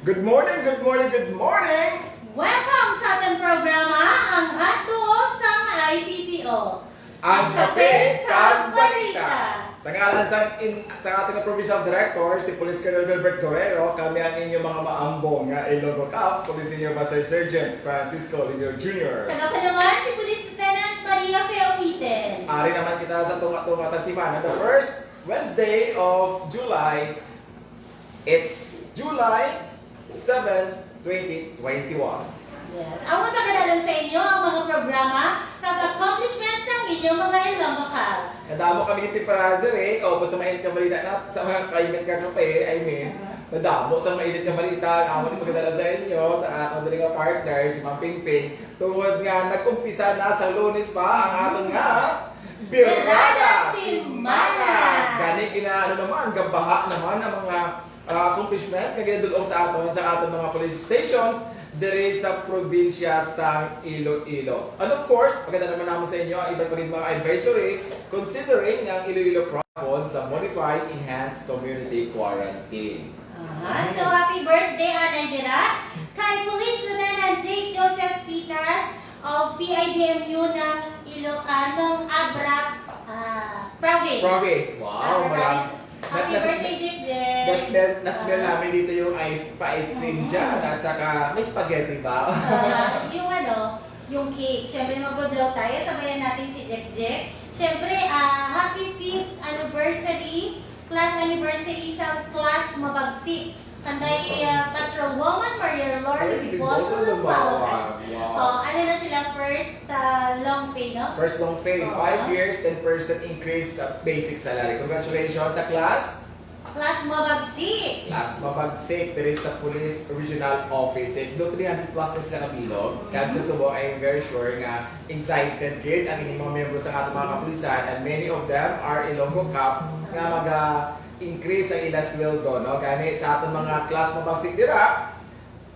Good morning, good morning, good morning! Welcome sa ating programa, ang hatuo sa IPPO. Ang Kape Kag Balita! Sa ngalan sa ating provincial director, si Police Colonel Gilbert Guerrero, kami ang inyong mga maambong nga Ilonggo Caps, Police Senior Master Sergeant Francisco Lidio Jr. Taga pa naman si Police Lieutenant Maria Feomiten. Ari naman kita sa tunga-tunga sa simana. The first Wednesday of July, it's July 7, 2021. Yes. Ang magandang sa inyo ang mga programa kag-accomplishments ng inyong mga Ilonggo Caps. Nadamo kami ipiparada rin, o sa mainit ka balita na sa mga kaimet ka kape, nadamo sa mainit ka balita, ang aming magdala sa inyo, sa akong daling partner, si Ma'am Pingping, tungod nga nagkumpisa na sa Lunes pa ang ating nga Birada Simana! Gani ginaano naman, gabaha naman ang mga accomplishments nga ginadulong sa aton mga police stations diri sa probinsya sa Iloilo. And of course, maganda naman namin sa inyo ang iba't ibang mga advisories considering ang Iloilo province sa Modified Enhanced Community Quarantine. So happy birthday, Anay Dira, kay Police Lieutenant Jake Joseph Pitas of PIDMU ng Ilocano Abra Province. Wow, marami. Happy birthday, Jake. Na-smell namin dito yung ice cream dyan at saka may spaghetti ba? Yung cake. Siyempre mag-blow tayo. Sabayan natin si Jack. Siyempre, happy 5th anniversary, class anniversary sa class Mabagsik. Kanday Patrolwoman Maria Lord Biboso Lumawan. Wow. Ano na sila first long pay, no? First long pay, 5 years, 10% increase sa basic salary. Congratulations sa class! Class Mabagsik. Class Mabagsik, there is sa Police Regional Offices. Doon 300 plus na sila kabilog. Kaya gusto I am very sure nga excited gid ang inyong mga membro sa ating mga kapulisan and many of them are Ilonggo Caps nga increase ang ilang sweldo, no? Gani sa ating mga class Mabagsik dira,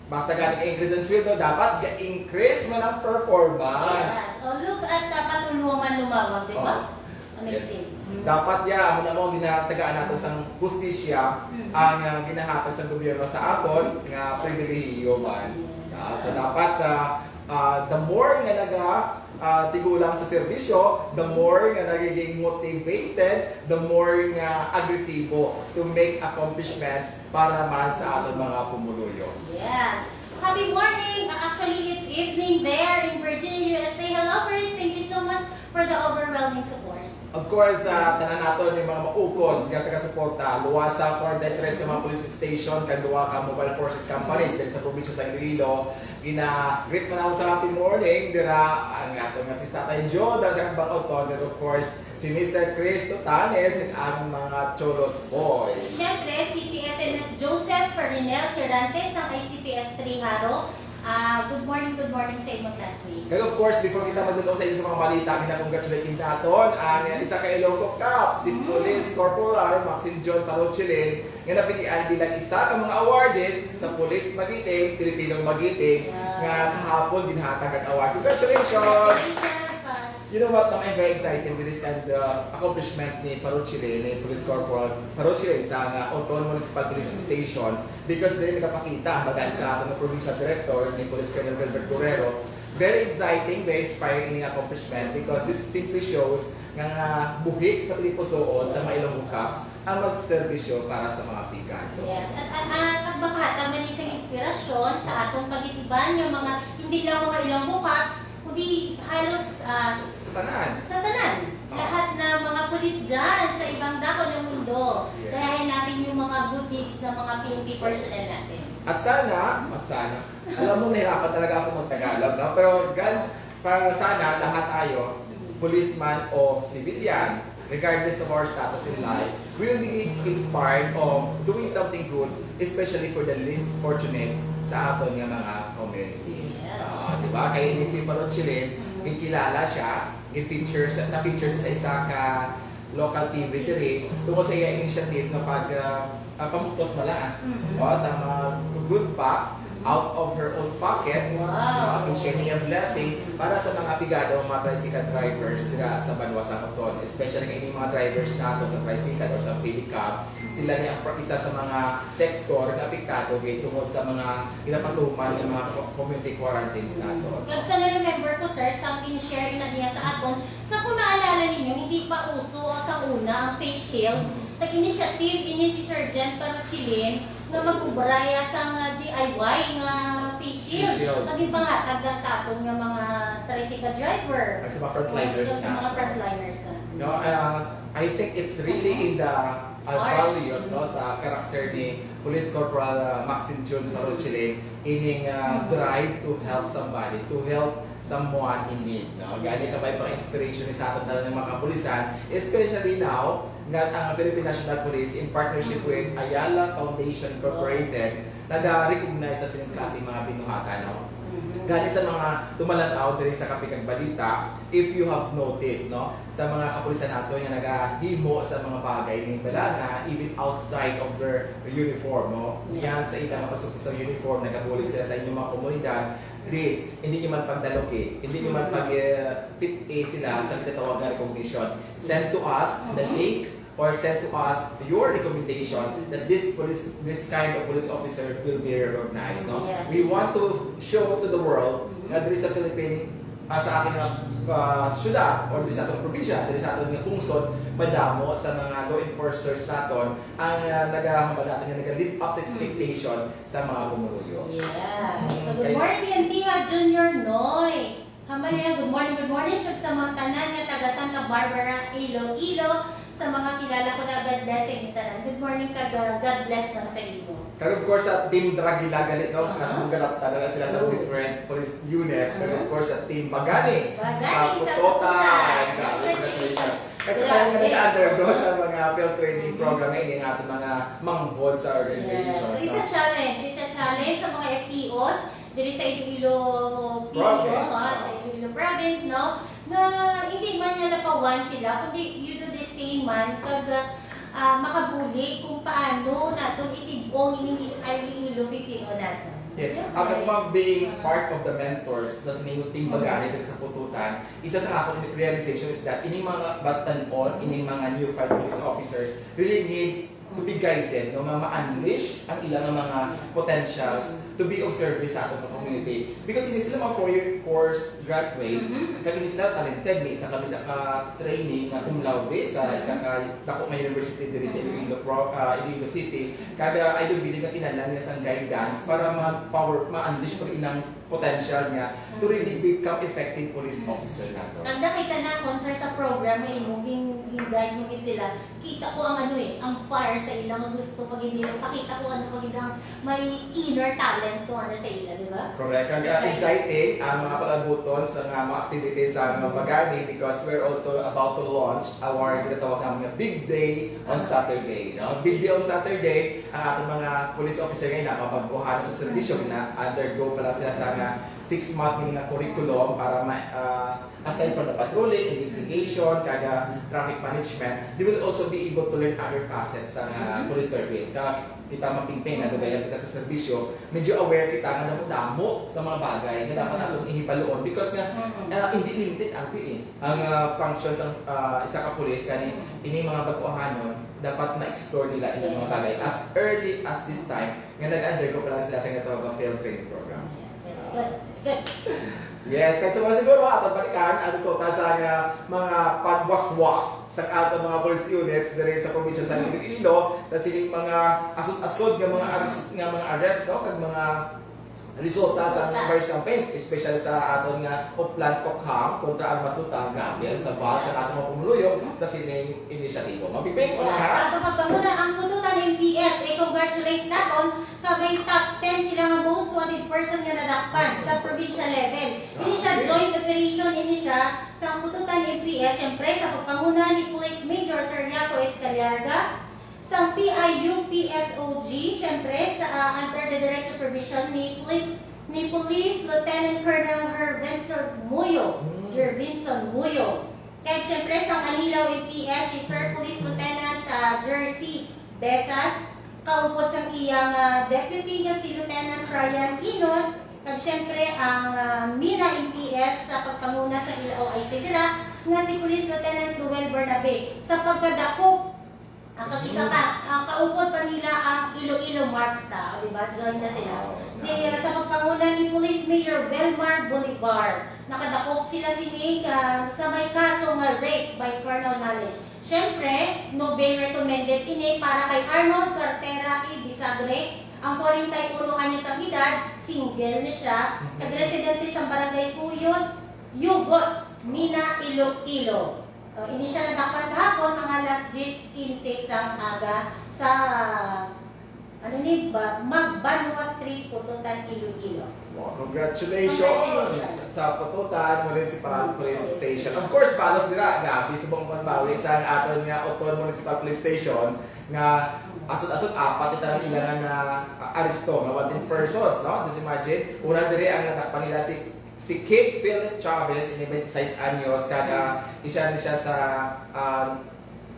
basta gani increase ang sweldo, dapat ga-increase man ang performance. Yes. Look at patulungan lumawag, di ba? Amazing. Dapat amo na mo ginatagaan nato sang hustisya ang ginahatag sa gobyerno sa aton nga pribilehiyo man. So dapat the more nga tigulang sa serbisyo, the more nga nagiging motivated, the more nga agresibo to make accomplishments para man sa aton mga pumuluyo. Yes. Happy morning! Actually, it's evening there in Virginia, USA. Hello, friends! Thank you so much for the overwhelming support. Of course, tanan nato ni mga maukod nga taga-suporta luwas sa 43 ka mga police station kag duwa ka mobile forces companies din sa probinsya sa Iloilo. Greet man ako sa happy morning dira ang ato nga si Tatay Joe dahil sa Bang Oton, and of course si Mr. Chris Totanes and ang mga Cholos Boys. Siyempre, CPSNS Joseph Ferdinand Tirante sa ICPS 3 Haro. Good morning sa inyo classmate. Kaya of course, before kita madulong sa inyo sa mga balita, kina-congratulate naton ang isa ka Ilonggo Cap, si Police Corporal Maxine John Parochilin, nga napilian bilang isa ka mga awardees sa Police Magiting, Pilipinong Magiting, nga kahapon ginhatag ang award. Congratulations! You know what? I'm very excited with this kind of accomplishment ni Parochilin, ni Police Corporal Parochilin sa Oton Municipal Police Station because dahil nakapakita bagaan sa ating Provincial Director ni Police Colonel Gilbert Guerrero. Very exciting, very inspiring ining accomplishment because this simply shows nga buhik sa Pilipusoon sa mga Ilonggo Caps ang magserbisyo para sa mga pikado. Yes, at pagbahatag man isang inspirasyon sa atong pagitiban yung mga hindi lang mga Ilonggo Caps, kundi halos sa tanan. Lahat na mga pulis dyan sa ibang dako ng mundo. Yeah. Gayahin natin yung mga good deeds ng mga PNP personnel natin. At sana, alam mo nahirapan talaga ako mag-Tagalog, no? Pero para sana lahat tayo, policeman o civilian, regardless of our status in life, will be inspired of doing something good, especially for the least fortunate sa aton nga mga communities. Yeah. Diba? Kaya ni si Parochilin, kilala siya, na-feature sa isa ka local TV diri tungkol sa iya initiative na pamuktos malaan sa mga good packs out of her own pocket, Wow. sharing a blessing para sa mga pigado, mga tricycle drivers dira sa Banwa Sangoton. Especially kay mga drivers nato sa tricycle or sa pedicab, sila ni ang isa sa mga sektor na apektado kay tungod sa mga ginapatuman ng mga community quarantines nato. Kag sa na-remember ko, sir, sa share na niya sa aton, sa kung naalala ninyo, hindi pa uso sa una ang face shield. Nag-initiative ini si Sergeant Panuchilin na mag-ubraya sa mga DIY nga face shield. Face shield. Naging pangatag na sa aton nga mga tricycle driver. At sa mga frontliners Sa mga na. frontliners na. No, I think it's really in the values, no, sa karakter ni Police Corporal Maxine June Paruchile ining drive to help somebody, to help someone in need. No? Gani ka ba yung inspiration ni sa atin talaga ng mga kapulisan, especially now nga ang Philippine National Police in partnership with Ayala Foundation Incorporated nag-recognize sa sining klase mga binuhatan. No? Gani sa mga tumalanaw diri sa Kapikag Balita, if you have noticed, no, sa mga kapulisan nato nga nagahimo sa mga bagay ni balaga even outside of their uniform, no. Yan sa ilang pagsusok sa uniform, nagabulig sila sa inyong mga komunidad. Please, hindi nyo man pagdaloki, hindi nyo man pag-pit-a sila sa tinatawag na recognition. Send to us the link or send to us your recommendation that this kind of police officer will be recognized. No? Yes. We want to show to the world na there is a Philippine sa ating syudad or sa atong probinsya, there is sa atong pungsod, madamo sa mga law enforcers naton ang nagahambal natin nga nag-live up sa expectation sa mga kumuluyo. Yeah. So good morning, Yantiha Junior Noy. Hamaliya, good morning kag sa mga tanan nga taga Santa Barbara, Iloilo. Sa mga kilala ko na God bless sa inyo tanan. Good morning kag God bless na sa inyo. Kag of course sa Team Dragila galit no, sa sugalap talaga sila sa different police units. Kag of course sa Team Bagani, sa Putota. Congratulations. Kasi parang nga nag-undergo sa mga field training program na ini ng ating mga manghod sa organizations. Yes. So, it's a challenge sa mga FTOs diri sa Iloilo Province, sa Iloilo Province, no? Na hindi man nga napawan sila, kundi you do the same man kag makabuli kung paano natong itibong ining Iloilo PPO natin. Yes, ako naman being part of the mentors sa siningong Team Bagani dito sa Pututan, isa sa akong realization is that ining mga batanon, ining mga new fight police officers really need to be guided, no, ma-unleash ang ilang mga potentials to be of service sa atong community. Because hindi sila mga 4-year course graduate, kag hindi sila talented, may isa kami naka-training na cum laude sa isa ka dako nga university diri sa Iloilo City. Kag I do believe nga kinahanglan niya sa guidance para ma-unleash pa ilang potential niya to really become effective police officer nato. Ang nakita na concert sa program na guide mo sila, kita ko ang ang fire sa ilang gusto pag hindi pakita ko pag ilang may inner talent to sa ila, di ba? Correct. Kag exciting ang mga pag-abuton sa mga activities sa mga Bagani because we're also about to launch our ginatawag namin na Big Day on Saturday. No? Big Day on Saturday, ang ating mga police officer ngayon na mapagkuhan sa servisyo na undergo pala sila sa 6-month na curriculum para aside from the patrolling, investigation, kaga traffic management, they will also be able to learn other facets sa police service. Kaya kita mapingping na dugayan kita sa serbisyo, medyo aware kita nga damo-damo sa mga bagay na dapat natin ihipaloon because nga hindi limited ang ang functions ng isa ka police kani ini mga baguhanon dapat na-explore nila ilang mga bagay as early as this time nga nag-undergo pala sila sa ginatawag field training program. Good. Yes, kasi siguro ato balikan ang resulta sa mga pagwaswas sa ato mga police units diri sa probinsya sa Iloilo sa sining mga asod-asod nga mga arrest no kag mga resulta sa various campaigns, especially sa aton nga Uplan Tokham kontra ang Maslutan, grabe sa bawat sa aton mga pumuluyo sa sining inisyatibo. Mabibig ko na ha? Sa ato pagkamuna, ang Pututan MPS, congratulate naton kabay top 10 sila nga most wanted person nga nadakpan sa provincial level. Ini siya joint operation, ini siya sa Pututan MPS, syempre sa pagpanguna ni Police Major Sergiato Escaliarga, sa PIU PSOG, syempre sa under the direct supervision ni Police Lieutenant Colonel Jervinson Muyo. Kaya syempre sa Anilaw MPS si Sir Police Lieutenant Jersey Besas, kaupod sa iyang deputy nga si Lieutenant Ryan Inod, kag syempre ang Mina MPS sa pagpanguna sa Ilao ay sigla nga si Police Lieutenant Noel Bernabe sa pagkadakop ang isa pa, kaupod pa nila ang Iloilo Marks ta, di ba? Join na sila. Sa pagpanguna ni Police Mayor Belmar Bolivar, nakadakop sila sinig sa may kaso nga rape by carnal knowledge. Siyempre, no bail recommended ini para kay Arnold Cartera E. Bisagre, ang 41 anyos ang edad, single na siya, kag-residente sa Barangay Puyot, Yugot, Mina, Iloilo. Ini siya nadakpan kahapon ang alas 10:15 sang aga sa Magbanwa Street, Pututan, Iloilo. Wow, congratulations sa Pututan Municipal Police Station. Of course, palos dira grabe sa buong pagbawi sa aton nga Oton Municipal Police Station nga asot-asot apat ita nang ilangan na aresto nga wanted persons, no? Just imagine, una dire ang natakpan nila si Kate Philip Chavez, 26 anyos, kada isa ni siya sa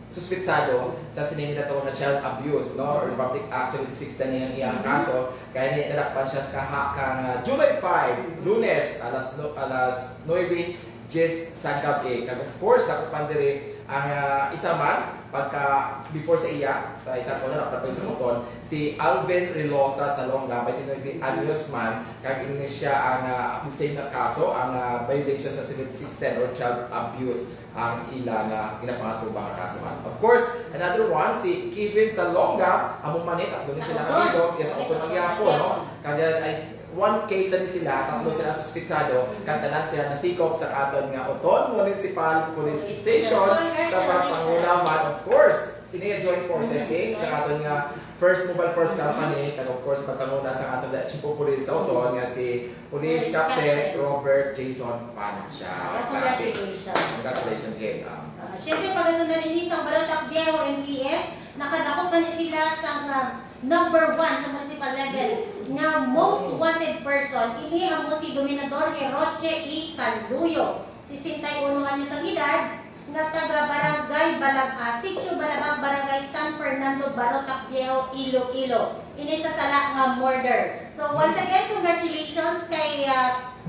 suspitsado sa sinini na tawag na child abuse, no? Or Republic Act 76 na iyang kaso. Kaya nadakpan siya kang July 5, Lunes, alas 9:10 sa gabi. Of course, dapat dire ang isa man pagka before sa iya sa isang kono dapat pa sa moton si Alvin Rilosa sa Longga by 29 anyos man kag ini siya ang the same na kaso ang violation sa 7610 or child abuse ang ilang ginapangatubang nga kaso man. Of course, another one si Kevin sa Longga among manit at doon sila nakilog yes ako nang yapo no kaya ay one case na sila, tatlo sila suspitsado, kantanan sila nasikop sa aton nga Oton Municipal Police Station sa pagpangunaman, of course, ini joint forces sa aton nga First Mobile Force Company, kag of course pagpanguna sa aton Chief of Police sa Oton nga si Police Captain Robert Jason Pancha. Congratulations kay Siyempre, pagasundan ni sa Balotac Viejo MPS, nakadakop na sila sa number 1 sa municipal level nga most wanted person. Ini ang si Dominador Heroche E. Canluyo, 61 anyos ang edad, nga taga Barangay Sitio Balabag, Barangay San Fernando, Balotac Viejo, Iloilo. Ini sa sala nga murder. So once again, congratulations kay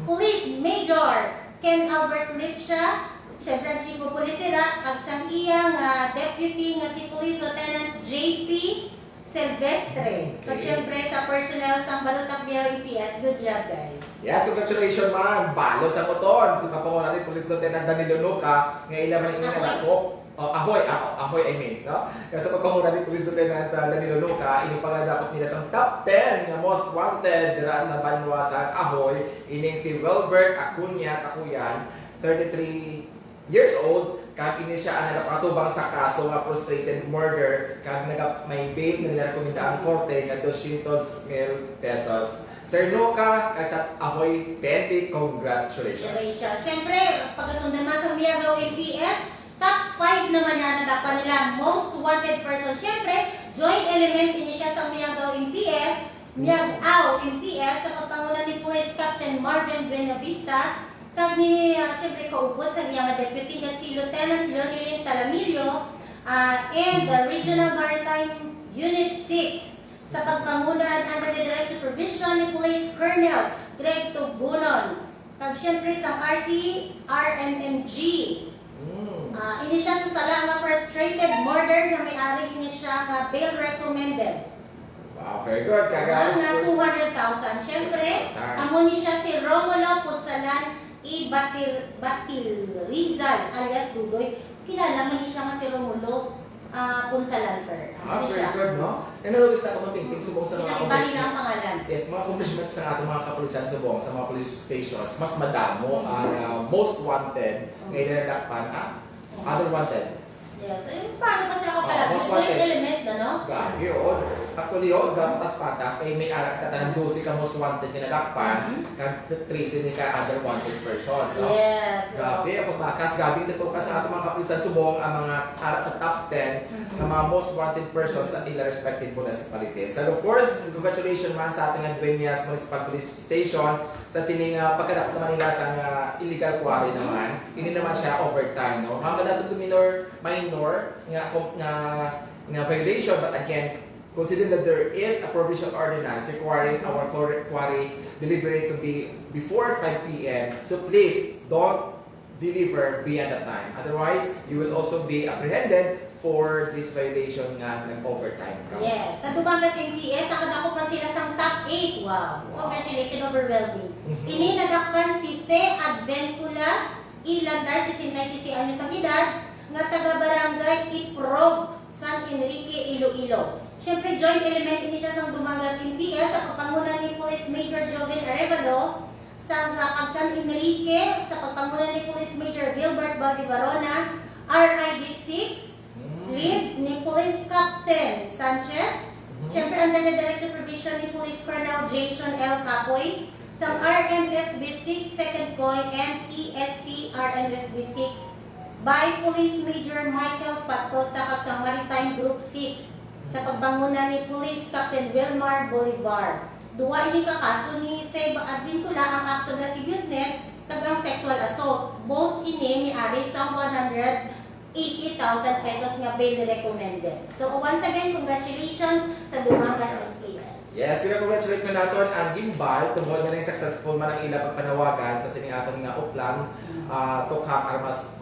Police Major Ken Albert Lipsha, siyempre ang Chief of Police nila, at sa iyang deputy nga si Police Lieutenant J.P. Silvestre. At siyempre sa personnel sa Balotac Viejo MPS. Good job, guys. Yes, congratulations man. Balo sa moton. Sa kapamuna ni Police Lieutenant Danilo Luca, nga ilaman yung inanakop. Ahoy, I mean, no? Kasi sa pagpamuna ni Police Lieutenant Danilo Luca, inipangadakot nila sa top 10 nga most wanted dira sa Banwa sa Ahoy, ining si Wilbert Takuyan, 33 years old, kag ini siya ang nagapatubang sa kaso nga frustrated murder, kag may bail nga nirekomenda ang korte nga 200,000 pesos. Sir Luca, kasat Ahoy PNP, congratulations. Siyempre, pagkasundan man sa Miagaw MPS, top 5 naman yan na dapat nila most wanted person. Siyempre, joint element ini siya sa Miagaw MPS, Miagaw MPS, sa kapangunan ni Police Captain Marvin Buenavista, kag ni siyempre kaupod sa iyang deputy nga si Lieutenant Leonilyn Talamillo and the Regional Maritime Unit 6 sa pagpangunan under the direct supervision ni Police Colonel Greg Tugunon. Kag siyempre sa RCRMMG. Ini siya sa sala nga frustrated murder nga may-ari ini siya nga bail recommended. Wow, very good. Kagaya Nga 200,000. Siyempre, amo ni siya si Romulo Putsalan Batil Rizal alias Dudoy. Kilala man ni siya nga si Romulo Punsalan, sir. Very good, no? Nanonotice na ako ng pingping subong sa mga Pinakibali lang ang pangalan. Yes, mga accomplishments sa ating mga kapulisan subong sa mga police stations. Mas madamo ang most wanted ngayon na dakpan other wanted. Yes. Paano pa sila kapalagi? Joint element na, no? Grabe yun. Actually yun, patas-patas, ay may anak na 12 ka most wanted kinadakpan, kag 3 sini ka other wanted persons. No? Yes. Grabe, ang pagbakas, grabe ito ka sa ating mga kapulisan subong ang mga arak sa top 10 ng mga most wanted persons sa ilang respective municipalities. And of course, congratulations man sa ating Dueñas Municipal Police Station sa sining pagkadakot naman nila sa illegal quarry naman. Hindi naman siya overtime, no? Hanggang natin minor nga violation, but again, considering that there is a provincial ordinance requiring our quarry delivery to be before 5 p.m. So please don't deliver beyond that time. Otherwise, you will also be apprehended for this violation nga nag-overtime ka. Yes, sa Dumangas MPS, nakadakupan sila sa top 8. Wow. Congratulations, overwhelming. Ini nadakpan si Fe Adventula Ilandar, 67 anyos ang edad, nga taga-barangay Iprog, San Enrique, Iloilo. Siyempre, joint element ini siya sa Dumangas MPS sa kapangunan ni Police Major Joven Arevalo, sa San Enrique, sa pagpangunan ni Police Major Gilbert Baldivarona, RID 6, lead ni Police Captain Sanchez, siyempre under the direct supervision ni Police Colonel Jason L. Capoy, sa RMFB 6, Second Coin, and ESC RMFB 6, by Police Major Michael Pato sa Maritime Group 6, sa pagbangunan ni Police Captain Wilmar Bolivar. Duwa ini kakaso ni Feb Adventula ang action na seriousness tagang sexual assault. Both ini may-ari sa 180,000 pesos nga bail recommended. So once again, congratulations sa Dumangas SKS. Yes, congratulate ko natin ang gimbal tungkol na rin successful man ang ilang pagpanawagan sa siniaton nga Oplan Tokhang Armas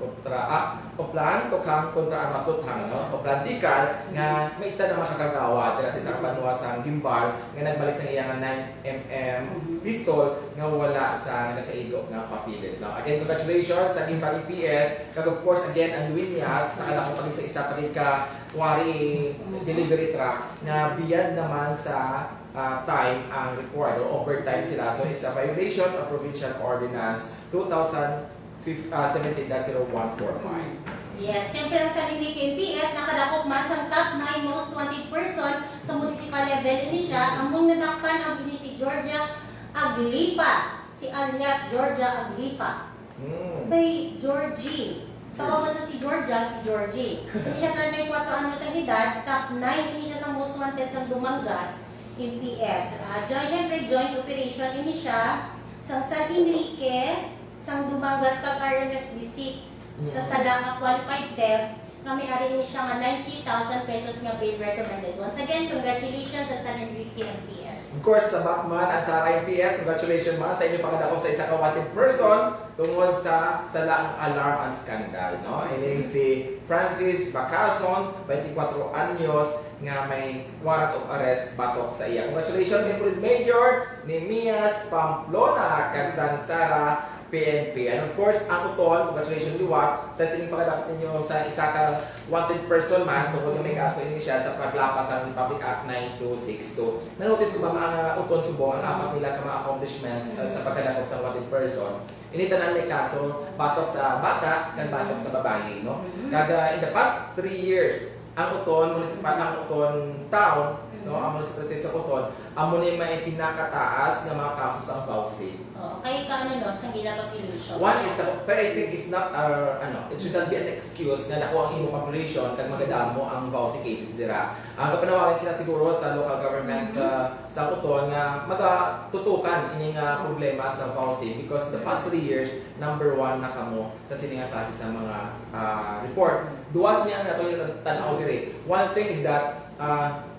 Tuthang, no? Oplan Tikal nga may isa na makakagawa dira sa isang panuwasang gimbal nga nagbalik sa iyang 9mm pistol nga wala sa nakaigo nga papilis. Now, again, congratulations sa gimbal EPS. Kag of course, again, ang Duinyas, nakala ko pagin sa isa pagin ka quarry delivery truck na biyad naman sa time ang required or overtime sila. So it's a violation of Provincial Ordinance 2017-0145. Yes, siyempre ang sarili KPS, nakadakop man sa top 9 most wanted person sa municipal level ini siya. Ang mong nadakpan ang ini si Georgia Aglipa, si alias Georgia Aglipa. By Georgie. Tawag mo sa si Georgia, si Georgie. Hindi siya 34 anyos ang edad, top 9 ini siya sa most wanted sa Dumangas MPS. Siyempre joint operation ini siya sa San Enrique, sa Dumangas kag RMFB 6 sa Salanga qualified theft nga may-ari ini siya nga 90,000 pesos nga bail recommended. Once again, congratulations sa San Enrique MPS. Of course, sa Batman at sa MPS, congratulations man sa inyo pagkadako sa isa ka wanted person tungod sa salang alarm and scandal. No? Ining si Francis Bacason, 24 anyos, nga may warrant of arrest batok sa iya. Congratulations ni Police Major ni Mias Pamplona kag San Sara PNP. And of course, ang utol, congratulations liwat sa sining pagkadakot ninyo sa isa ka wanted person man tungkol na may kaso ini siya sa paglapas ng Public Act 9262. Na-notice ko ba mga uton subong ang apat nila ka mga accomplishments sa pagkadakot sa wanted person? Initanan may kaso batok sa bata kan batok sa babae, no? Kaga in the past 3 years, ang uton, municipal ang uton town, no, ang municipality sa uton, amo ni may pinakataas nga mga kaso sa vouching. Oh, kay ka ano no, sa gila population. One is but I think it's not it should not be an excuse na dako ang imong population kag magadamo ang vouching cases dira. Ang kapanawagan kita siguro sa local government sa uton nga magatutukan ining problema sa vouching because the past 3 years number 1 na kamo sa sininga klase sa mga report. Duwas niya ang natulog tan-aw dire. One thing is that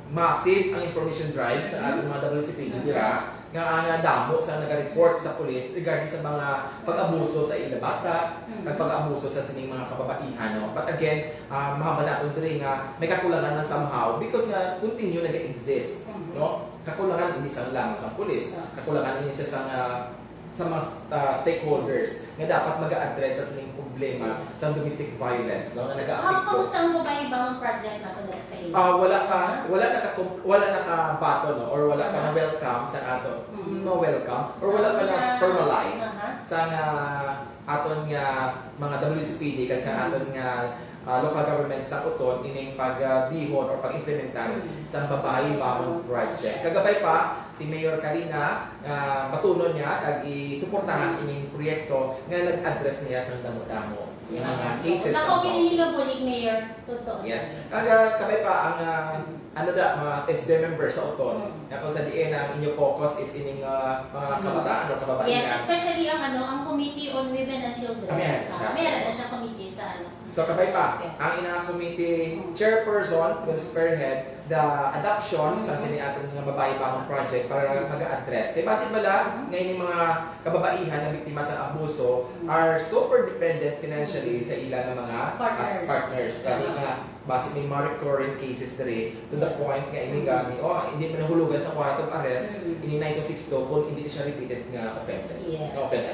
massive ang information drive sa ating mga WCPD dira nga damo sa nag-report sa police regarding sa mga pag-abuso sa ila bata kag pag-abuso sa sining mga kababaihan, no? But again, mahaba naton diri nga may kakulangan na somehow because nga continue nag-exist, no? Kakulangan hindi sa lang sa police, kakulangan din siya sa mga stakeholders na dapat mag-a-address sa sining problema sa domestic violence, no, na nag-aapekto. Kamusta ang babae bang project na to sa iyo? Wala naka-bato, no, or wala pa na welcome sa ato. No welcome or wala pa na formalize sa aton nga mga WCPD kasi aton nga local government sa uton ining pagbihon or pag-implementar sa babae bawon project. Kagabay pa si Mayor Karina batunon niya kag isuportahan ining proyekto nga nag-address niya sa damo-damo yung mga cases. Nako pinili bulig Mayor totoo. Yes. Kagabay pa ang mga SD members sa uton. Kung sa diin ang inyo focus is ining mga kabataan o kababaihan. Yes, especially ang Committee on Women and Children. Meron na siya committee sa So kabay pa, ang ina committee chairperson will spearhead the adoption sa sini ating mga babae pa ang project para mag-address. Kaya basit bala, ngayon yung mga kababaihan na biktima sa abuso are super dependent financially sa ilang mga partners. Kaya nga, basit may mga recurring cases diri to the point nga inigami, hindi mo nahulugan sa warrant of arrest, ini 9262 kung hindi siya repeated nga offenses. Yes. Nga offense,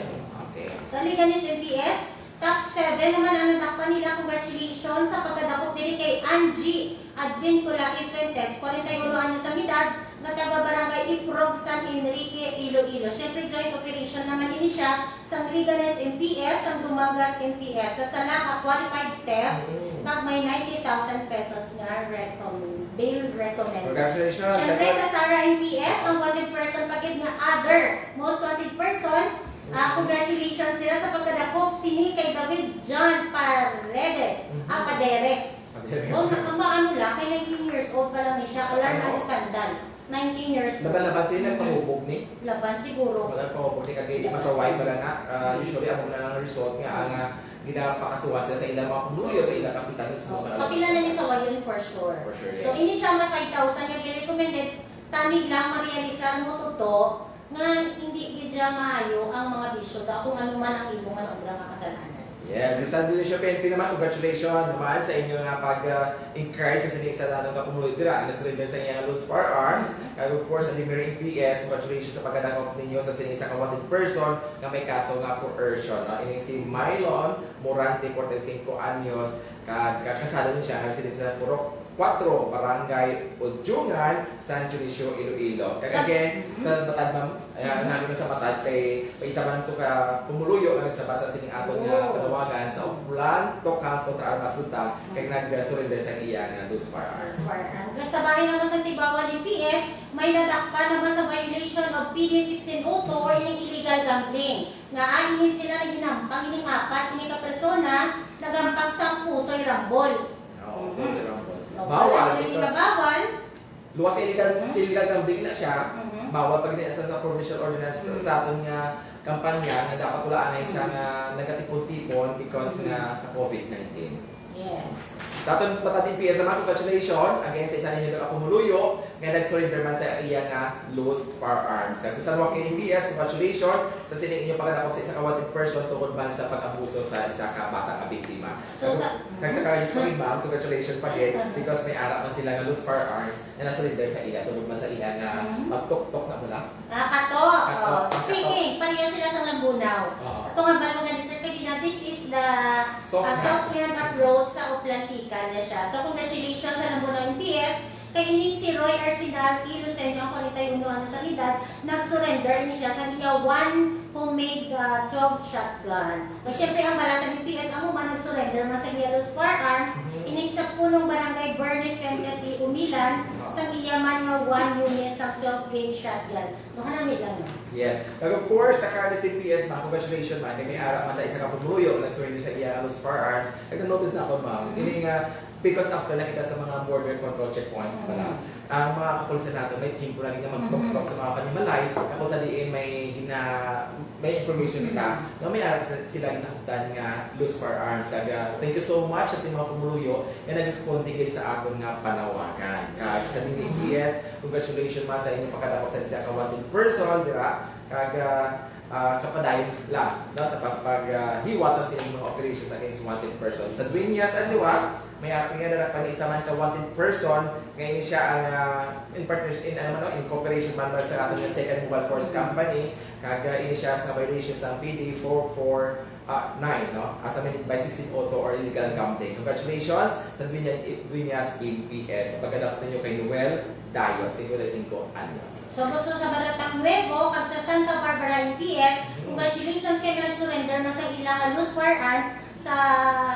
okay. Sa Liganis MPS, top 7 naman ang nadakpan nila. Congratulations sa pagkadakop din kay Angie Advincula Ifentes, 41 anyos ang edad, na taga Barangay Iprog, San Enrique, Iloilo. Siyempre, joint operation naman ini siya sa Liganes MPS, sa Dumangas MPS. Sa Salaka Qualified Theft, kag may 90,000 pesos nga bail recommended. Congratulations! Siyempre, sa Sara MPS, ang wanted person pagid nga other most wanted person. Congratulations sila sa pagkadakop sini kay David John Paredes, Paderes. Ang maano lang, kay 19 years old pa lang siya, alarm ang skandal. 19 years old. Laban-laban sila pahubog ni? Laban siguro. Wala pahubog ni kagay di masaway pala na. Usually, ako na lang result nga ang ginapakasuwa sila sa ilang mga puluyo, sa ilang kapitan mismo sa Kapila na ni sa wayon for sure. For sure, So, yes. ini siya na 5,000 yung recommended. Tanig lang marealisar mo to nga hindi gidya maayo ang mga bisyo kung ano man ang ibong ang obra nga kasalanan. Yes, si San Dionisio PNP naman, congratulations naman sa inyo nga pag-encourage sa sinig sa natong kapumuloy dira na surrender sa inyong loose firearms. And of course, sa Limerick PS, congratulations sa pagkadakop ninyo sa sinig sa wanted person na may kaso nga coercion. No? Ining si Mylon Morante, 45 anyos, kasado niya siya nga sinig sa Purok 4, Barangay Udyungan, San Dionisio, Iloilo. Kaya again, sa Batad ma'am, namin sa Batad kay isa man to ka pumuluyo nga sa basa sining aton nga panawagan sa Uplan Tokang kontra Armas Lutang kay nag-surrender sa iya nga loose firearms. Sa bahay naman sa Tibawan ng PS, may nadakpan naman sa violation of PD 1602 or ining illegal gambling. Nga ainin sila na ginampang ining apat, ining kapersona, nagampang sa puso'y rambol. Oo, puso'y rambol. Bawal because luwas illegal gambling na siya. Bawal pag sa provincial ordinance sa aton nga kampanya na dapat walaan ay sa nga nagkatipon-tipon because nga sa COVID-19. Yes. Sa aton Batad PS naman, congratulations again sa isa ninyo na pumuluyo nga nag-surrender man sa iya nga loose firearms. Sa San Joaquin PS, congratulations sa sining inyo pagkadakop sa isa ka wanted person tungkol man sa pag-abuso sa isa ka batang biktima. So, sa Carlos Ma'am, congratulations pa din because may arap na sila nga loose firearms na na-surrender sa iya tungkol man sa iya nga magtok-tok na mula. Katok. Speaking, pareha sila sa Lambunaw. Ito nga ba nga ni Sir Kadina, this is the soft hand approach sa Uplantican na siya. So, congratulations sa Lambunaw PS. Kay ining si Roy Arsenal, Ilusenyo, ang 41 ano sa edad, nag-surrender ni siya sa iya one homemade 12 shotgun. Kasi syempre ang balasan ng PS, ang man nag-surrender na sa iya loose firearm, ining sa punong barangay Bernie Fantasy Umilan, sa iya man nga one unit sa 12 gauge shotgun. Nahanamit lang na. Yes. But of course, sa Carlos PS, congratulations man. Kaya may arap man tayo isa ka pumuluyo na surrender sa iya loose firearms. Nag-notice na ako, ma'am. Ini nga, because after nakita sa mga border control checkpoint pala, ang mga kapulisan natin may team po lagi na mag-talk sa mga panimalay. Ako sa diin may information nila na may aras sila ginahugdan nga loose firearms. Saga, thank you so much sa mga pumuluyo na nag-respond kay sa aton nga panawagan. Kag sa DPS, congratulations ma sa inyong pagkadakop sa isa ka wanted person, dira. Kag kapadayon lang no, sa paghiwat sa sining mga operations against wanted person. Sa Dueñas at Liwat, may ating nga na isa man ka wanted person, ngayon siya ang in cooperation man sa ating second mobile force company, kag ini siya sa violations ng PD 449 no, as amended by 1602 or illegal gambling. Congratulations sa Dueñas APS. Pagkadakop ninyo kay Noel Dayo, 55 anyos. So, gusto sa Baratang Nuevo, kag sa Santa Barbara UPS, congratulations kay nag-surrender na sa ilang loose firearm sa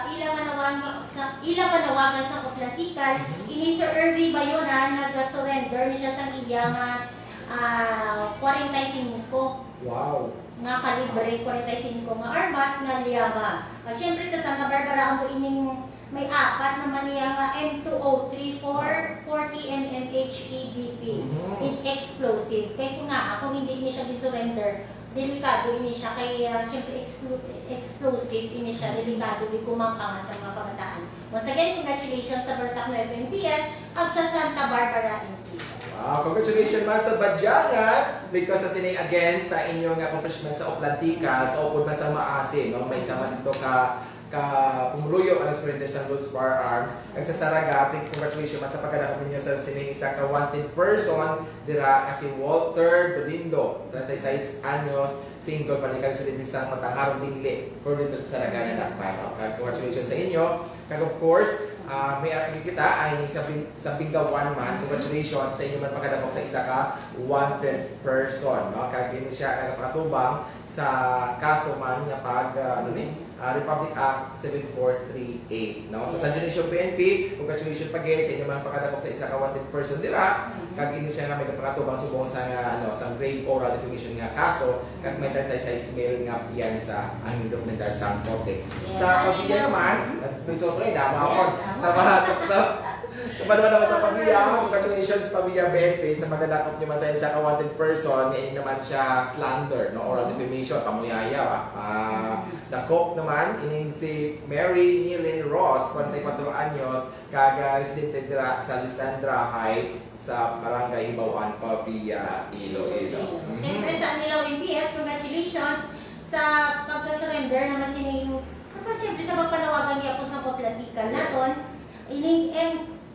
ilang panawagan sa Uplantican. Ini Sir Irvie Bayona, nag-surrender niya sa iyang 45. Wow! Nga kalibre, 45 nga armas, nga liyama. Siyempre sa Santa Barbara, ang ining may apat naman niya nga M203 40 mm HEDP in explosive. Kaya kung nga, kung hindi niya siya disurrender, delikado ini siya kay siyempre explosive ini siya, delikado di kumampangan sa mga kabataan. Once again, congratulations sa Bertak na FNPS at sa Santa Barbara NP. Wow, congratulations man sa Badyangan because sa sining again sa inyong accomplishment sa Oplantika, kaupod man sa Maasin, no? May sama dito ka pumuluyo ang surrender sa Luz Firearms. Ang sa Saraga, congratulations man sa pagkadakot ninyo sa sining isa ka wanted person dira nga si Walter Dolindo, 36 anyos, single panikal sa din isang matangharong dingli for dito sa Saraga na dakpan. No? Congratulations sa inyo. Kag of course, may ating kita ay ni sa Bingawan man. Congratulations sa inyo man pagkadakop sa isa ka wanted person. No? Kag ini siya nagpakatubang sa kaso man nga pag Republic Act 7438. No? Sa San Dionisio PNP, congratulations again sa inyo man pagkadakop sa isa ka wanted person dira. Kag ini siya nga may pakatubang subong sa sa grave oral defamation nga kaso kag may 36 mail nga yan sa ang dokumentar sa Korte. Sa pamilya naman, so pre na sa Kapag naman sa pamilya, congratulations pamilya BNP sa magandakop niyo man sa isa ka wanted person, ngayon naman siya slander, no? Oral defamation, pamuyaya. Dakop naman, ining si Mary Nilin Ross, 44 anyos, kaga residente dira sa Lisandra Heights sa Barangay Hibawan, Pavia, Iloilo. Siyempre sa Anilaw MPS, congratulations sa pagka-surrender naman sinayong siyempre sa pagpanawagan niya po sa Oplantika naton, ining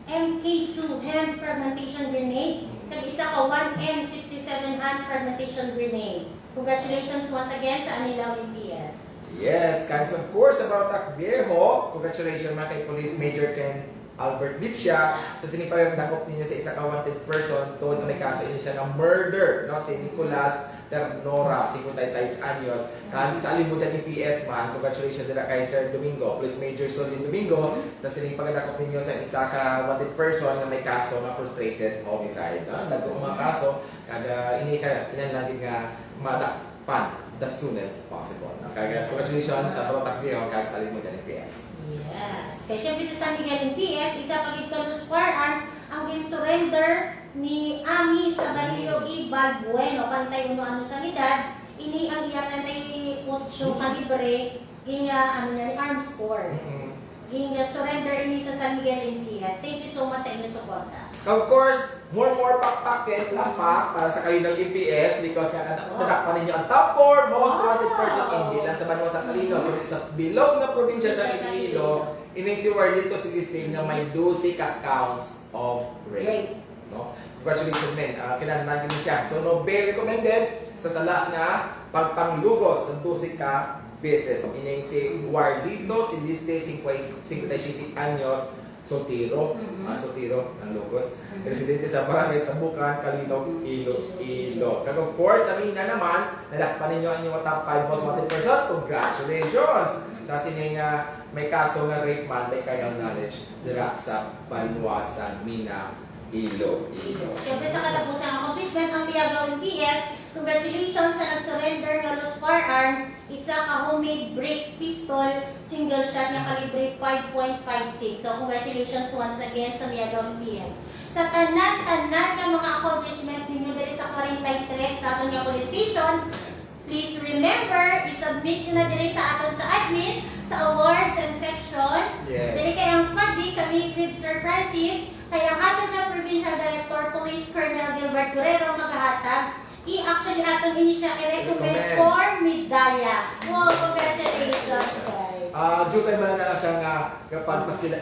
MK2 hand fragmentation grenade, kag isa ka 1M67 hand fragmentation grenade. Congratulations once again sa Anilaw MPS. Yes, guys, of course, about Tac Viejo, congratulations mga kay Police Major Ken Albert Lipsia sa sinipalang dakop ninyo sa isa ka wanted person tuod na may kaso ini siya ng murder, no? Si Nicolas Ternora, 56 anyos. Sa alimutan ni PS man, congratulations din kay Sir Domingo, Police Major Solin Domingo, sa sinipalang dakop ninyo sa isa ka wanted person na may kaso na frustrated homicide. No? Nagong mga kaso, kada ini ka pinanlagin nga madakpan the soonest possible. No? Kaya congratulations sa Tac Viejo kag sa alimutan ni PS. Yes. Kaya syempre sa San Miguel NPS, isa pagit ka Luz Firearm ang gin-surrender ni Ami sa Barilio E. Balbueno, 41 ano sa edad, ini ang iya 38 kalibre, ginya ano niya ni arms core. Ginya surrender ini sa San Miguel NPS. Thank you so much sa inyong suporta. Of course, more pakpakin, lapak para sa kayo ng MPS because nadakpan ninyo ang top 4 most wanted person hindi lang sa Banwa sa Calino, kundi sa bilog na probinsya sa Iloilo. Ining si dito si listing na may 12 counts of rape. No? Congratulations din. Kinananan din siya. So, no, very recommended sa sala na pagpanglugos ng 12 ka beses. Ining si Wardito, si Liste, 57 anyos, Sotiro, Sotiro ng Lugos. Residente sa Barangay Tabukan, Calino, Iloilo. Kag of course, sabihin na naman, nadakpan ninyo ang inyong top 5 most wanted person. Congratulations! Sa sining may kaso nga rape man, may kind of knowledge dira sa Banwasan, Mina, Iloilo. Siyempre sa katapusang accomplishment ng Liagaw NPS, congratulations sa nag-surrender ng Luz Firearm, isa ka homemade break pistol, single shot na kalibre 5.56. So congratulations once again sa Liagaw NPS. Sa tanan ng mga accomplishment ninyo diri sa 43 natin nga police station, please remember, i-submit nyo na diri sa aton sa admin, sa awards and section. Yes. Diri kay ang SPADI, kami with Sir Francis, kaya ang aton nga Provincial Director Police Colonel Gilbert Guerrero maghahatag. I-actually aton ini siya i-recommend for medalya. Wow, congratulations guys. Due time na na siya nga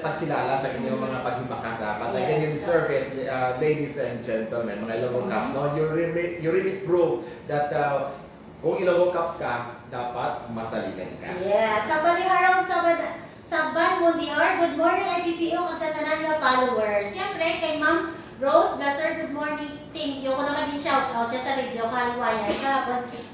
pagkilala sa inyong mga paghimakasapan. But again, you deserve it, ladies and gentlemen, mga Ilonggo Cups. No? You really prove that kung Ilonggo Cups ka, dapat masaligan ka. Yeah, sa Baliharaw, Saban Mundiar, good morning IPPO at sa tanan nga followers. Siyempre, kay Ma'am Rose Blaser, good morning. Thank you. Kung din shout out sa Radio Kalwayan.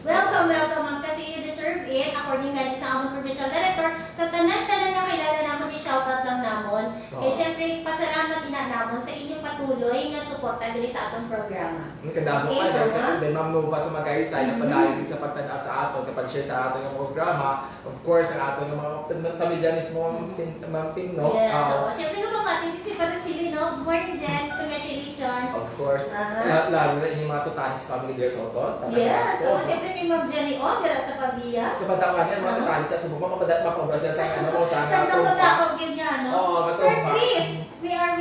Welcome Ma'am, kasi you deserve it. According nga sa among Provincial Director, sa tanan-tanan nga kilala naman, i-shout out lang namon. Kaya siyempre, pasalamat din namon sa inyong patuloy nga suporta dili sa atong programa. Kadamo Okay, pa sa Ma'am. Ma'am Nova sa Magaysay na padayon din sa pagtanaw sa aton kapag share sa aton nga programa. Of course, ang aton nga mga pamilya mismo Ma'am Pino. Yes, so siyempre ko pamati si Parang Chili, no? Good morning, Jen. congratulations. Of course. Lalo na yung mga Tutanis family there sa Oton. Yes, so siyempre kay Ma'am Jenny O, dira sa Pavia. Sa Bataan yan, mga Tutanis sa Subo, mapabra sila sa ano, sa Saan daw tatakaw ganyan, no? Oo, Sir matrumpa. Chris, we are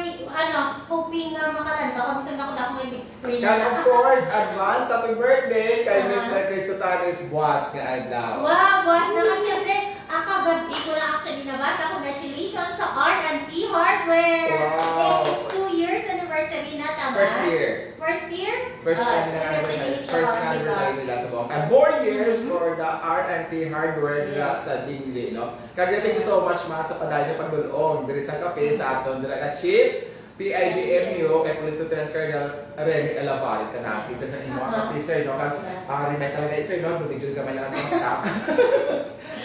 hoping na makalanda kung saan ako dapat may big screen. And of course, advance happy birthday kay Uh-huh. Mr. Chris Tutanis Buas nga adlaw. Wow, boss, naman siyempre, kagabi ko na actually nabasa. Congratulations sa R&T Hardware. Wow. It's 2 years anniversary na, tama? First year. First year? First anniversary. First anniversary nila sa buong. And more years for the R&T Hardware nila sa Dingli, no? Kaya thank you so much ma sa padayon na pagdulong diri sa kape sa aton dira ka Chief PIDMU kay Police Lieutenant Colonel Remy Alavari ka na isa sa inyo ang kape sir, no? Kag remember talaga sir, no? Dumidyo ka man lang ng staff.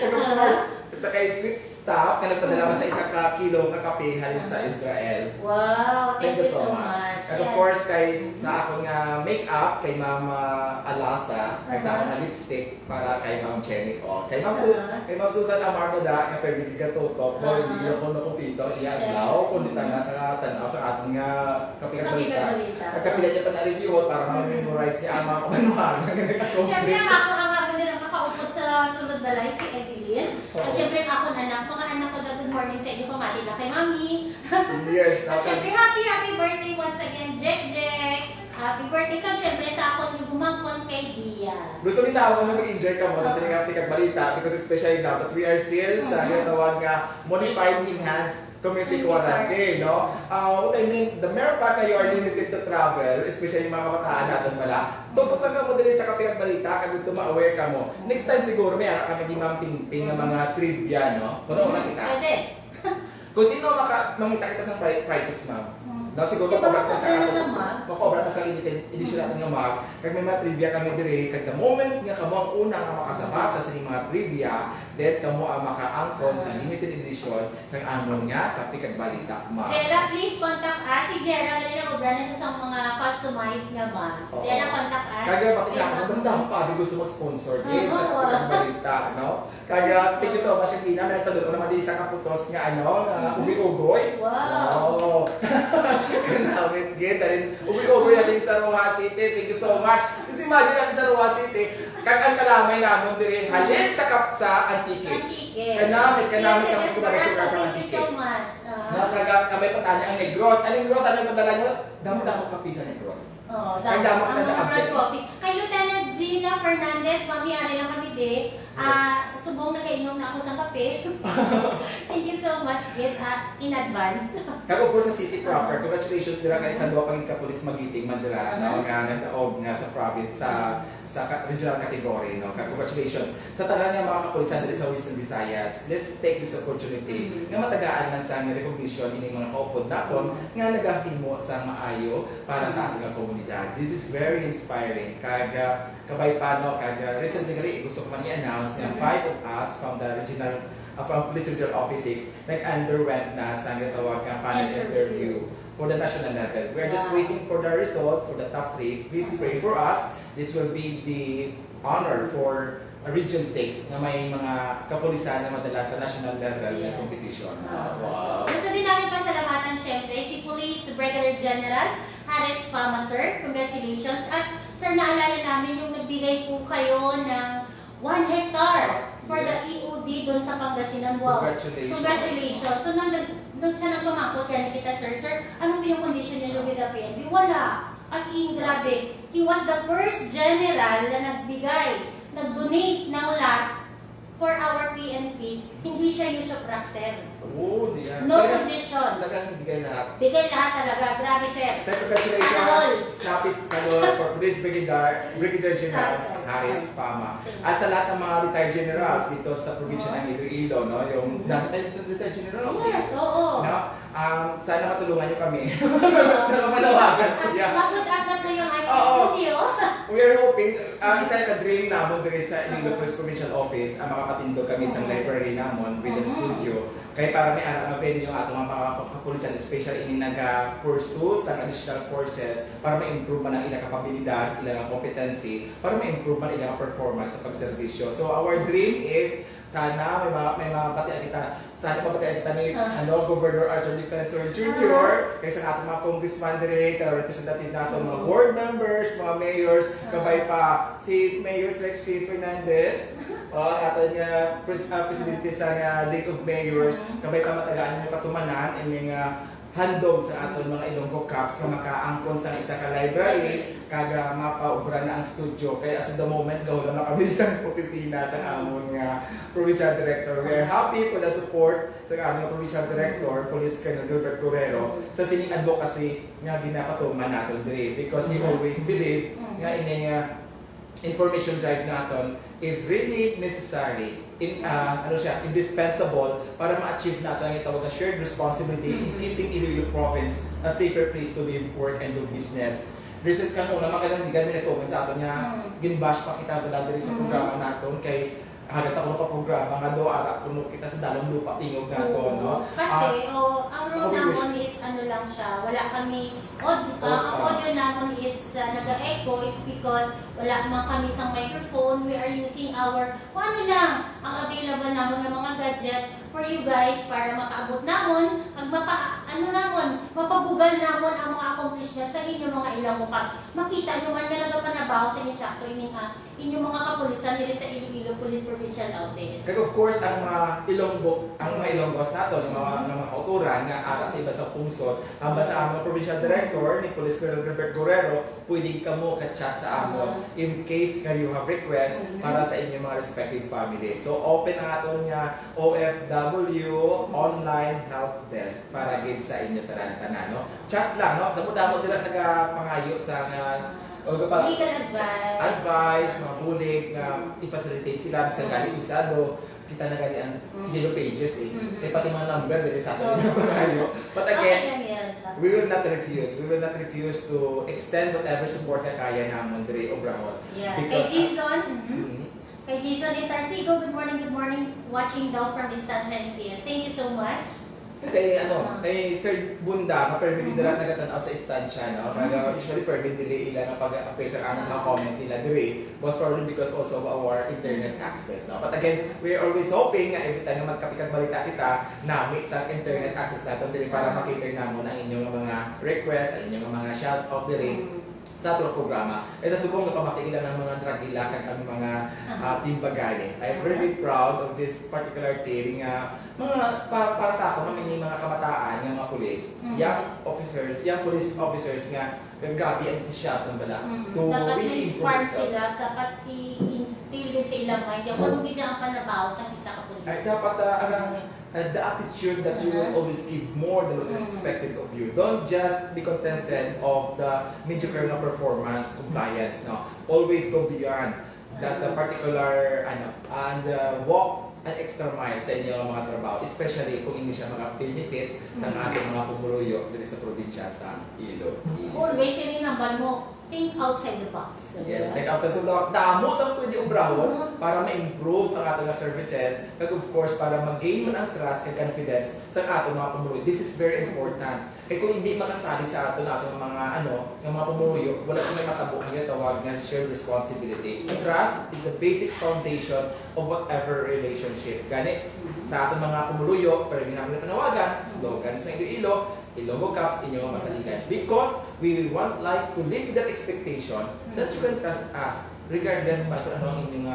Kag of course, sa kay Sweet Staff, ka nagpadala sa isa ka kilo nga kape halin sa Israel. Wow, Thank you so much. And of course, kay sa akong makeup, kay Mama Alasa, kay sa akong lipstick para kay Ma'am Jenny O. Kay Ma'am Susan Amarco da, nga pwede ka tutok, no, hindi ko na kumpito, iadlaw, kundi nakatanaw sa ating kapikat-balita. Nagkapila niya pa na-review para ma-memorize niya ang mga kamanuhan. Siyempre, ako ang ako din ang makaupot sa sunod balay, si Evelyn. At siyempre, ako anak, mga anak ko na good morning sa inyo, pamati na kay Mami. Yes. At siyempre, happy birthday once again, Jack. Happy birthday ka, siyempre, sa ako ni gumangkon kay Dia. Gusto ni tao na mag-enjoy ka mo sa sining kapikat-balita because especially now that we are still sa ginatawag nga modified enhanced community quarantine, no? What I mean, the mere fact na you are limited to travel, especially mga kabataan natin pala, tutok lang ka mo dali sa kapikat-balita, kag gusto ma-aware ka mo. Next time siguro, may ara kami di mamping-ping ng mga trivia, no? Punta na kita. Pwede. Kung sino mamita kita sa prices, ma'am. No, siguro mapobra ka sa mapobra ka sa limited edition natin ng mag. Kag may mga trivia kami dire, kag the moment nga kamo ang una nga makasabat sa sining mga trivia, then kamo ang makaangkon sa limited edition sang amon nga kapikag balita ma. Jera, please contact us. Si Jera, galing na obra na siya sa mga customized nga mags. Jera, contact us. Kaya bakit na ako damdam pa, di gusto mag-sponsor din sa kapikag balita, no? Kaya thank you so much, Kina. May nagpadulong naman din sa kaputos nga nga ubi-ugoy. Wow. Kanamit gid rin ubi-ugoy na din sa Roja City. Thank you so much. Kasi imagine natin sa Roja City, kag ang kalamay namon diri halin sa Antique. Kanamit sa mas kumara sugar from Antique. Thank you so much. Kamay patanya ang Negros. Ang Negros ano yung padala nyo? Damo-damo kape sa Negros. Oo, Ang damo ka na brand coffee. Kay Lieutenant Gina Fernandez, mami, ari lang kami din. Subong nagainom na ako sa kape. Thank you so much, Git, in advance. Kag of course sa city proper, congratulations dira kay sa duha paging kapulis magiting man dira, no? Nga nagdaog nga sa province sa regional category, no? Congratulations sa tanan nga mga kapulisan diri sa Western Visayas. Let's take this opportunity nga matagaan na sa recognition ining mga kaupod naton nga nagahimo sa maayo para sa ating komunidad. This is very inspiring. Kag kabay pano kag recently gali gusto ko man i-announce nga 5 of us from the regional from Police Regional Office 6 nag-underwent na sa tawag nga panel interview for the national level. We're just waiting for the result for the top 3. Please pray for us. This will be the honor for Region 6 na may mga kapulisan na madala sa national level na competition. Wow. Gusto din namin pasalamatan syempre si Police Brigadier General Harris Fama, sir. Congratulations. At sir, naalala namin yung nagbigay po kayo ng 1 hectare for the EOD doon sa Pangasinan. Wow. Congratulations. So, nung siya nagpamangkot yan kita, sir, ano ba yung condition niya with the PNP? Wala. As in, grabe. He was the first general na nag-donate ng lot for our PNP. Hindi siya use of rock, sir. Oh, diyan. No condition. Talagang bigay lahat. Bigay lahat talaga. Grabe, sir. Sir, congratulations. Snappy Talol for Police Brigadier General Harris Fama. At sa lahat ng mga retired generals dito sa probinsya ng Iloilo, no? Yung dami tayo dito retired generals. Yes, oo. No? Sana matulungan niyo kami. Napapalawagan ko yan. Bakit agad na yung Oo. studio? We are hoping, isa ka dream namon diri sa Iloilo Police Provincial Office, ang makapatindog kami sa library namon with the studio. Kaya para may anak na venue atong mga kapulisan, especially ini nag-pursue sa additional courses para ma-improve man ang ilang kapabilidad, ilang competency, para ma-improve man ilang performance sa pagserbisyo. So our dream is Sana may mga batian kita. Sana mabatian kita ni Governor Arthur Defensor Jr. Kaysa ating mga congressman dire, representative nato, mga board members, mga mayors, kabay pa si Mayor Trixie Fernandez, ato nga presidente sa League of Mayors, kabay pa matagaan niyo katumanan and handog sa aton mga Ilonggo Cups nga makaangkon sa isa ka library kaga mapaubra na ang studio kaya as of the moment gawala na kami sa opisina sa amon nga provincial director. We are happy for the support sa amon nga provincial director Police Colonel Gilbert Guerrero sa sining advocacy nga ginapatuman naton dire because he always believe nga ini information drive naton is really necessary indispensable para ma-achieve natin ang itawag na shared responsibility in keeping Iloilo Province a safer place to live, work, and do business. Recent ka muna, magandang di kami nag-comment sa ato niya, ginbash pa kita ba dito sa programa natin kay hagat ako pa programa nga do ara kuno kita sa dalong lupa tingog nato no kasi ang role namon is lang siya wala kami ang audio namon is naga-echo. It's because wala man kami sa microphone. We are using our lang ang available namon ng mga gadget for you guys para makaabot namon ang mapabugal namon ang mga accomplishments sa inyong mga ilang mukas. Makita nyo man nga nagapanabaho sa inyo sakto inyong mga kapulisan dili sa Iloilo Police Provincial Office. Kaya of course ang mga Ilonggos nato ng mga kauturan nga ara sa iba sa pungsod, ang sa among provincial director ni Police Colonel Gilbert Guerrero, pwedeng kamo ka-chat sa amon in case nga you have request para sa inyong mga respective families. So open ang aton nga OFW online help desk para gid sa inyo tanan no. Chat lang no, damo-damo dira nagapangayo sa legal advice, mga bulig na i-facilitate sila sa galing usado. Kita na gani ang yellow pages eh. Pati mga number dito sa atin na But again, we will not refuse. We will not refuse to extend whatever support na kaya namon dire Obrahon. Yeah. Kay Jason Intarsigo, good morning, watching daw from Estancia NPS. Thank you so much. Kay Sir Bunda, ma-permit nila nagatanaw sa istansya, no? Kaya usually permit nila ilang pag-appear sa aming mga comment nila dire, most probably because also of our internet access, no? But again, we are always hoping nga every time na magkapikat balita kita, na may isang internet access natin dire para makita namon ang inyong mga request, ang inyong mga shout out dire sa atong programa. Sa subong na pamakikilan ng mga dragila kag ang mga team Bagani. I'm very proud of this particular team nga para sa ako mga kabataan, yung mga police, young police officers nga grabe ang enthusiasm bala to really inspire sila, dapat i-instill sa ilang mind yung kung hindi ang panabaw sa isa ka police. Ay dapat the attitude that you will always give more than what is expected of you. Don't just be contented of the mediocre performance, compliance. No, always go beyond that particular and walk an extra mile sa inyong mga trabaho, especially kung hindi siya mga benefits ng ating mga pumuluyo dito sa probinsya sa Iloilo. Always sininaban mo, think outside the box. Yes, think outside the box. Damo sa pwede ubrahon para ma-improve ang ating services, kag of course para mag-gain mo ng trust and confidence sa ating mga pumuluyo. This is very important. Kaya kung hindi makasali sa ating mga mga pumuluyo, wala sa may matabo ang tawag na shared responsibility. Trust is the basic foundation of whatever relationship. Gani, sa ating mga pumuluyo, pero hindi namin panawagan, slogan sa Iloilo, Ilonggo Cups, inyong masaligan. Because we want like to live with that expectation that you can trust us regardless ba kung ano ang inyong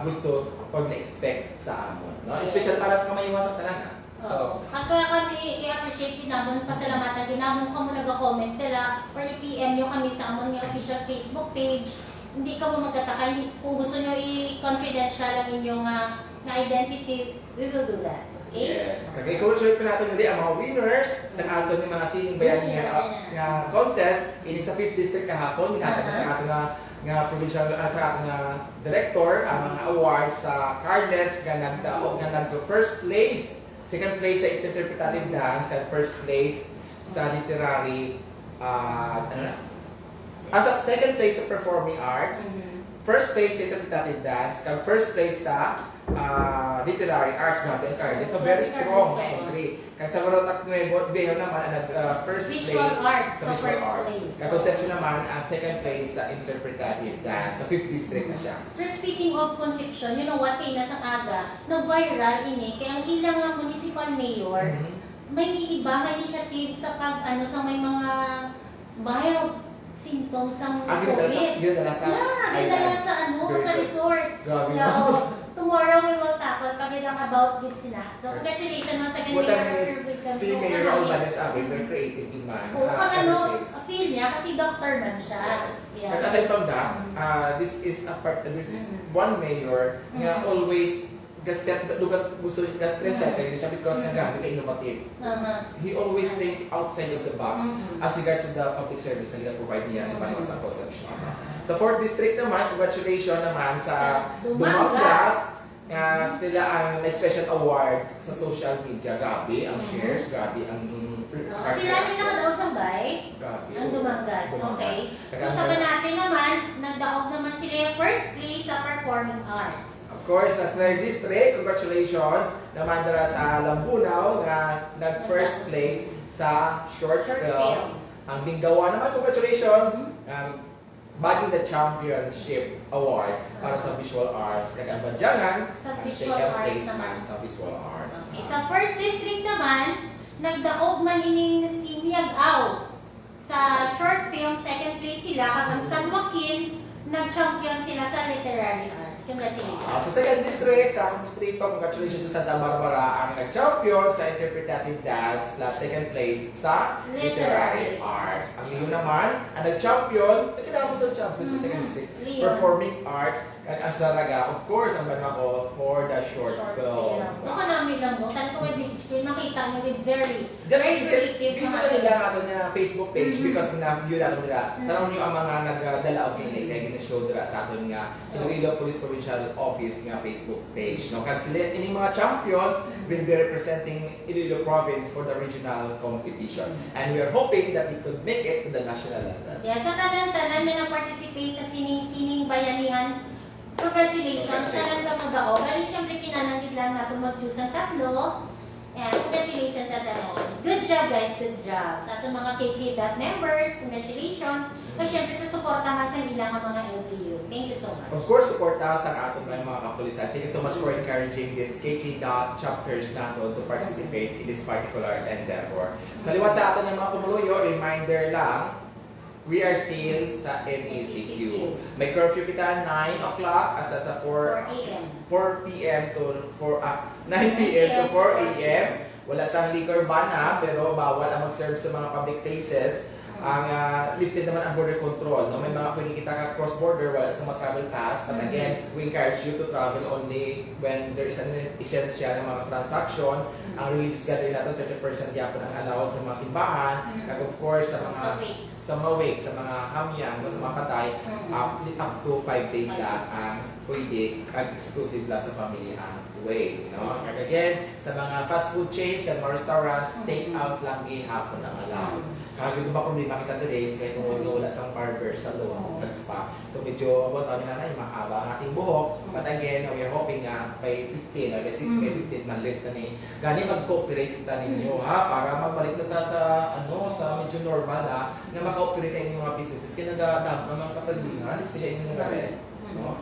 gusto or na-expect sa amon. No? Especially para sa kamayuan sa tanan. So, at kaya kami i-appreciate din namin, pasalamatan din namin kung nag-comment nila or i-PM nyo kami sa amon yung official Facebook page. Hindi ka mo magtataka, kung gusto nyo i-confidential ang inyong na identity, we will do that. Okay? Yes. Kag-encourage pa natin ulit ang mga winners sa aton ng mga sining bayani nga contest ini sa 5th district kahapon. Gihatag sa aton nga provincial sa aton nga director ang mga awards sa Carles nga nag first place, second place sa interpretative dance, at first place sa literary second place sa performing arts, first place sa interpretative dance, kag first place sa literary arts natin. Ito very strong na entry. Kag sa Marotac Nuevo, Viejo naman ang first Visual place arts, sa sa visual first arts. place. Kag Concepcion naman ang second place sa interpretative dance. Sa 5th district na siya. Sir, speaking of Concepcion, you know what, kay nasa aga, nag-viral ini, kaya ang ilang nga municipal mayor, may iba nga initiative sa sa may mga mild symptoms ng COVID. Yun na sa Ganda sa Very sa good. resort. Grabe. Yeah, tomorrow we will tackle pagkitang about good sina. So, congratulations once again, What I mean Mayor is, Irving Campo. si Mayor Raul Vanessa, very creative in mind. Oo, feel niya kasi doctor man siya. Yeah. And aside from that, this is one mayor nga always set lugar gusto nga trendsetter siya because nga ka innovative. He always think outside of the box as regards to the public service na provide niya sa Paniwasang Concepcion. Sa 4th district naman, congratulations naman sa Dumangas. Sila ang may special award sa social media. Grabe ang shares, grabe ang Sila rin nakadausambay ang Dumangas. Okay. So sa natin naman, nagdaog naman sila yung first place sa performing arts. Of course, sa 3rd district, congratulations naman dara sa Lambunaw na nag-first place sa short film. Ang Bingawa naman, congratulations, bagging the championship award para sa visual arts. Kagabadyangan, Sa ang visual second arts place naman. man sa visual arts. Okay. Sa first district naman, nagdaog man ining si Miag-Aw. Sa short film, second place sila. Kagang San Joaquin, nag-champion sila sa literary arts. Congratulations. Sa second district, sa akong distrito, congratulations sa Santa Barbara ang nag-champion sa interpretative dance plus second place sa literary arts. Ang Lilo naman, ang nag-champion, kailangan mo sa champion sa second district, Leo. performing arts, kag ang Saraga, of course, ang Banako for the short film. Ako namin lang mo, talaga may big screen, makita niyo with very Just creative visit mga- nila ang ato na Facebook page because na-view natin nila. Tanong niyo ang mga nagdala o kinig kaya gina-show dira sa aton nga Iloilo Police Provincial Office nga Facebook page. No? Kasi sila ining mga champions will be representing Iloilo Province for the regional competition. And we are hoping that it could make it to the national level. Yeah, sa tanan-tanan na participate sa sining-sining bayanihan, congratulations. Tanan ka mo daw. Galing siyempre kinanangit lang natin mag-choose ang tatlo. And congratulations sa tanan. Good job guys, good job. Sa ating mga KK members, congratulations. At syempre sa suporta nga sa ilang mga LGU. Thank you so much. Of course, support sa ating mga kapulisan. Thank you so much for encouraging this KK chapters nato to participate in this particular endeavor. Sa liwat sa atin ng mga kumuluyo, reminder lang, we are still sa NECQ. May curfew kita 9 o'clock asa sa 4 a.m. 4 p.m. to 9 p.m. to 4 a.m. Wala sang liquor ban pero bawal ang mag-serve sa mga public places. Ang lifted naman ang border control. No? May mga pwede kita ka cross-border wala sa mga travel pass. But again, we encourage you to travel only when there is an essential ng mga transaction. Ang religious gathering natin, 30% yapon ang allowed sa mga simbahan. Kag of course, sa mga wakes, sa mga hamyang, no? Sa mga patay, up to 5 days lang ang pwede kag exclusive lang sa family ang way. No? Kag again, sa mga fast food chains, kag mga restaurants, take out lang gihapon ang allowed. Kaya yun ba problema kita today is kaya kung wala sa barber salon, nag-spa. So medyo about ano na mahaba ang ating buhok. But again, we are hoping nga by 15, or may 15 man left na ni. Gani mag-cooperate kita ninyo ha para magbalik na ta sa sa medyo normal na maka-operate ang mga businesses. Kaya nag-adapt ng mga kapalihan, especially yung mga no?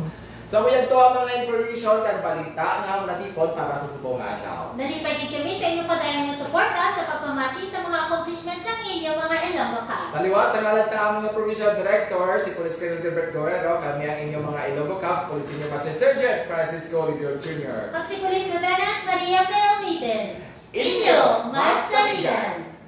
So, yan to ang mga information at balita na natipon para sa subong araw. Nalipagin kami sa inyo pa tayo ng suporta sa pagpamati sa mga accomplishments ng inyong mga Ilonggo Cast. Sa liwa, sa ngalan sa aming Provincial Director, si Police Colonel Gilbert Guerrero, kami ang inyong mga Ilonggo Cast, Police Senior Master Sergeant Francisco Lidio Jr. At si Police Lieutenant Maria Pelmiten. Inyo, Mas Saligan!